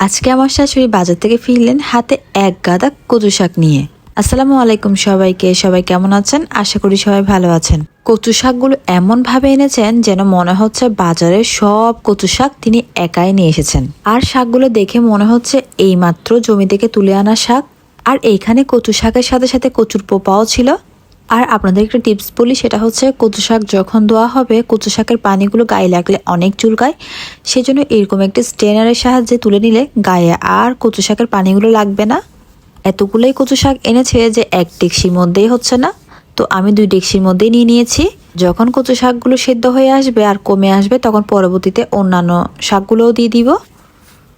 আজকে আমার শাশুড়ি বাজার থেকে ফিরলেন হাতে এক গাদা কচু শাক নিয়ে। আসসালামু আলাইকুম সবাইকে। সবাই কেমন আছেন? আশা করি সবাই ভালো আছেন। কচু শাকগুলো এমন ভাবে এনেছেন যেন মনে হচ্ছে বাজারের সব কচু শাক তিনি একাই নিয়ে এসেছেন। আর শাকগুলো দেখে মনে হচ্ছে এইমাত্র জমি থেকে তুলে আনা শাক। আর এইখানে কচু শাকের সাথে সাথে কচুর পোপাও ছিল। আর আপনাদের একটা টিপস বলি, সেটা হচ্ছে কচু শাক যখন ধোয়া হবে কচু শাকের পানিগুলো গায়ে লাগলে অনেক চুলকায়, সেজন্য এরকম একটি স্ট্রেনারের সাহায্যে তুলে নিলে গায়ে আর কচু শাকের পানিগুলো লাগবে না। এতগুলোই কচু শাক এনেছে যে এক ডেকসির মধ্যেই হচ্ছে না, তো আমি 2 ডেকসির মধ্যেই নিয়ে নিয়েছি। যখন কচু শাকগুলো সেদ্ধ হয়ে আসবে আর কমে আসবে তখন পরবর্তীতে অন্যান্য শাকগুলোও দিয়ে দিব।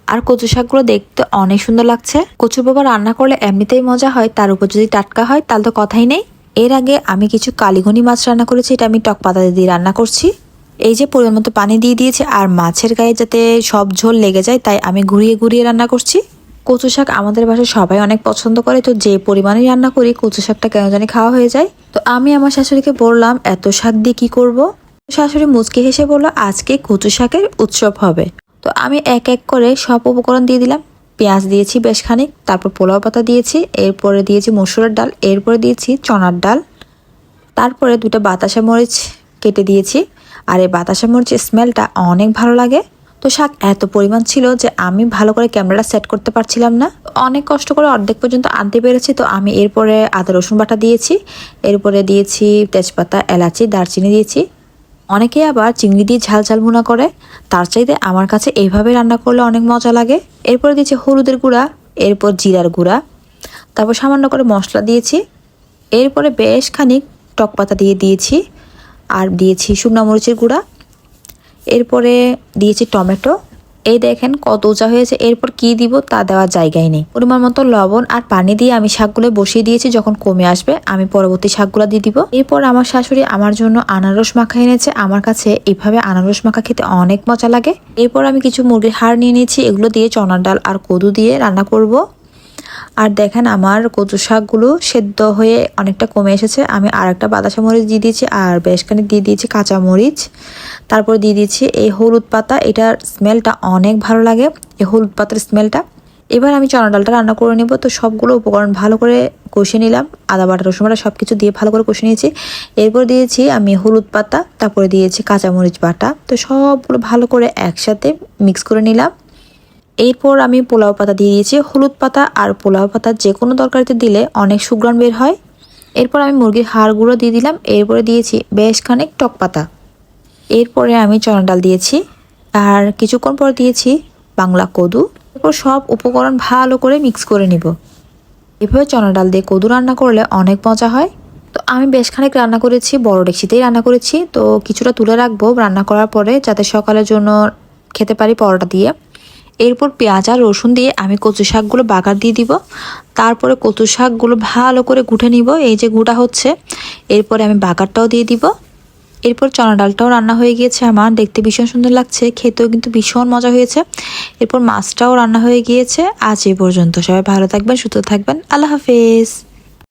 আর কচু শাকগুলো দেখতে অনেক সুন্দর লাগছে। কচুর বাবা রান্না করলে এমনিতেই মজা হয়, তার উপর যদি টাটকা হয় তাহলে তো কথাই নেই। এর আগে আমি কিছু কালিঘনি মাছ রান্না করেছি, এটা আমি টক পাতা দিয়ে রান্না করছি। এই যে পরিমাণ মতো পানি দিয়ে দিয়েছি, আর মাছের গায়ে যাতে সব ঝোল লেগে যায় তাই আমি ঘুরিয়ে ঘুরিয়ে রান্না করছি। কচু শাক আমাদের বাসায় সবাই অনেক পছন্দ করে, তো যে পরিমাণে রান্না করি কচু শাকটা কেন জানি খাওয়া হয়ে যায়। তো আমি আমার শাশুড়িকে বললাম এত শাক দিয়ে কি করব। শাশুড়ি মুচকি হেসে বলল আজকে কচু শাকের উৎসব হবে। তো আমি এক এক করে সব উপকরণ দিয়ে দিলাম। পেঁয়াজ দিয়েছি বেশ খানিক, তারপর পোলাও পাতা দিয়েছি, এরপরে দিয়েছি মসুরের ডাল, এরপরে দিয়েছি চনার ডাল, তারপরে 2টা বাতাসা মরিচ কেটে দিয়েছি। আর এই বাতাসা মরিচের স্মেলটা অনেক ভালো লাগে। তো শাক এত পরিমাণ ছিল যে আমি ভালো করে ক্যামেরাটা সেট করতে পারছিলাম না, অনেক কষ্ট করে অর্ধেক পর্যন্ত আনতে পেরেছি। তো আমি এরপরে আদা রসুন বাটা দিয়েছি, এরপরে দিয়েছি তেজপাতা, এলাচি, দারচিনি দিয়েছি। অনেকে আবার চিংড়ি দিয়ে ঝাল ঝাল ভুনা করে, তার চাইতে আমার কাছে এইভাবে রান্না করলে অনেক মজা লাগে। এরপরে দিয়েছি হলুদের গুঁড়া, এরপর জিরার গুঁড়া, তারপর সামান্য করে মশলা দিয়েছি। এরপরে বেশ খানিক টক পাতা দিয়ে দিয়েছি, আর দিয়েছি শুকনো মরিচের গুঁড়া, এরপরে দিয়েছি টমেটো। এই দেখেন কত উঁচা হয়েছে। এরপর কি দিব তা দেওয়ার জায়গায় নেই। পরিমাণ মতো লবণ আর পানি দিয়ে আমি শাকগুলো বসিয়ে দিয়েছি, যখন কমে আসবে আমি পরবর্তী শাকগুলো দিয়ে দিব। এরপর আমার শাশুড়ি আমার জন্য আনারস মাখা এনেছে। আমার কাছে এভাবে আনারস মাখা খেতে অনেক মজা লাগে। এরপর আমি কিছু মুরগির হাড় নিয়ে নিয়েছি, এগুলো দিয়ে চনার ডাল আর কদু দিয়ে রান্না করব। আর দেখেন আমার কচু শাকগুলো সেদ্ধ হয়ে অনেকটা কমে এসেছে। আমি আর একটা বাতাসা মরিচ দিয়ে দিয়েছি, আর বেশ খানিক দিয়ে দিয়েছি কাঁচা মরিচ, তারপর দিয়ে দিয়েছি এই হলুদ পাতা। এটার স্মেলটা অনেক ভালো লাগে, এই হলুদ পাতার স্মেলটা। এবার আমি চনা ডালটা রান্না করে নেব। তো সবগুলো উপকরণ ভালো করে কষে নিলাম, আদা বাটা রসুন বাটা সব কিছু দিয়ে ভালো করে কষে নিয়েছি। এরপর দিয়েছি আমি হলুদ পাতা, তারপরে দিয়েছি কাঁচামরিচ বাটা। তো সবগুলো ভালো করে একসাথে মিক্স করে নিলাম। এরপর আমি পোলাও পাতা দিয়ে দিয়েছি। হলুদ পাতা আর পোলাও পাতা যে কোনো তরকারিতে দিলে অনেক সুঘ্রাণ বের হয়। এরপর আমি মুরগির হাড়গুলো দিয়ে দিলাম, এরপরে দিয়েছি বেশ খানিক টক পাতা। এরপরে আমি চনা ডাল দিয়েছি, আর কিছুক্ষণ পর দিয়েছি বাংলা কদু। এরপর সব উপকরণ ভালো করে মিক্স করে নিব। এভাবে চনা ডাল দিয়ে কদু রান্না করলে অনেক মজা হয়। তো আমি বেশ খানিক রান্না করেছি, বড় ডেকচিতেই রান্না করেছি। তো কিছুটা তুলে রাখবো রান্না করার পরে, যাতে সকালের জন্য খেতে পারি পরোটা দিয়ে। এরপর পেঁয়াজ আর রসুন দিয়ে আমি কচু শাকগুলো বাগার দিয়ে দিব। তারপরে কচু শাকগুলো ভালো করে গুটে নিব, এই যে গুঁটা হচ্ছে। এরপরে আমি বাগারটাও দিয়ে দিব। এরপর চনা ডালটাও রান্না হয়ে গিয়েছে আমার, দেখতে ভীষণ সুন্দর লাগছে, খেতেও কিন্তু ভীষণ মজা হয়েছে। এরপর মাছটাও রান্না হয়ে গিয়েছে। আজ এই পর্যন্ত, সবাই ভালো থাকবেন, সুস্থ থাকবেন, আল্লাহ হাফেজ।